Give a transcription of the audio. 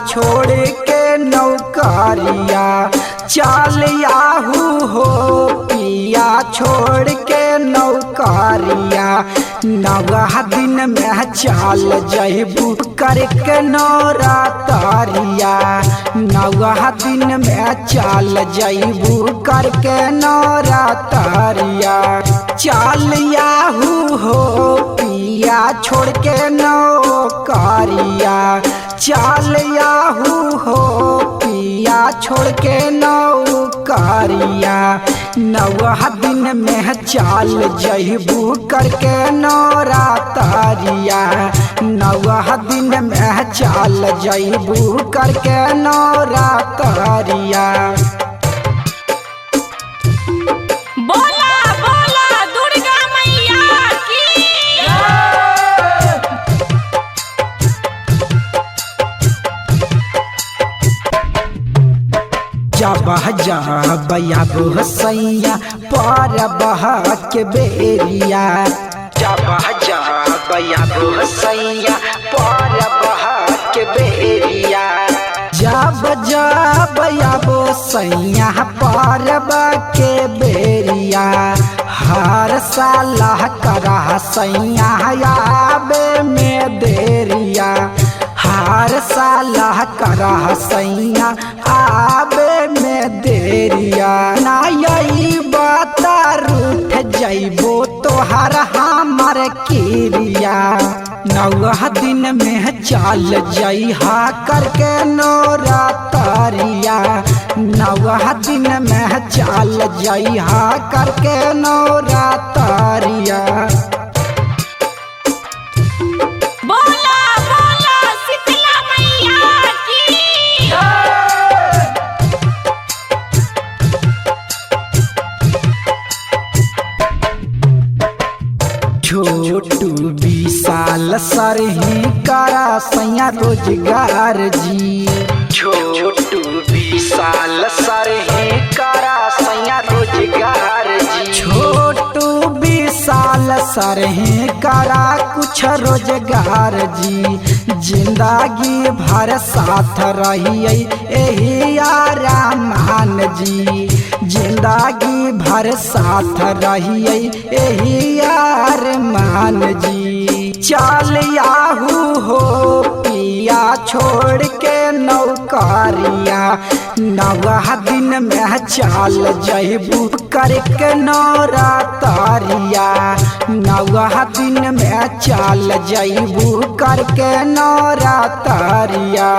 छोड़ के नौकरिया चल आहू हो पिया छोड़ के नौकरिया नवा दिन में चल जइबू करके नौरातरिया नवा दिन में चल जइबू करके नौरातरिया चल आहू हो पिया छोड़ के नौकरिया चल आहू हो पिया छोड़ के नौकरिया नवा दिन में चल जइबू करके नौरातरिया नवा दिन में चल जइबू करके नौरातरिया। जब जब सैया पर बह के बेरिया जब जब सैया पर बह के बेरिया जब जब सैया पर बह के बेरिया हर साल करा सैया आबे में देरिया हर साल करा सैया आबे में देरिया ना यही बात रूठ जइबो तोहर हमर किरिया नवा दिन में चल जइहा करके नौरातरिया नवा दिन में चल जइहा करके नौरातरिया। छोटू विशाल सरही करा सैया रोजगार जी छोटू विशाल सरही करा सैया रोजगार जी छोटू विशाल सरही करा कुछ रोजगार जी जिंदगी भर साथ रहिए एही आरामान जी जिंदगी भर साथ रहिए एही अरमान जी चल आहू हो पिया छोड़ के नौकरिया नवा दिन में चल जइबू करके नौरातरिया नवा दिन में चल जइबू करके नौरातरिया।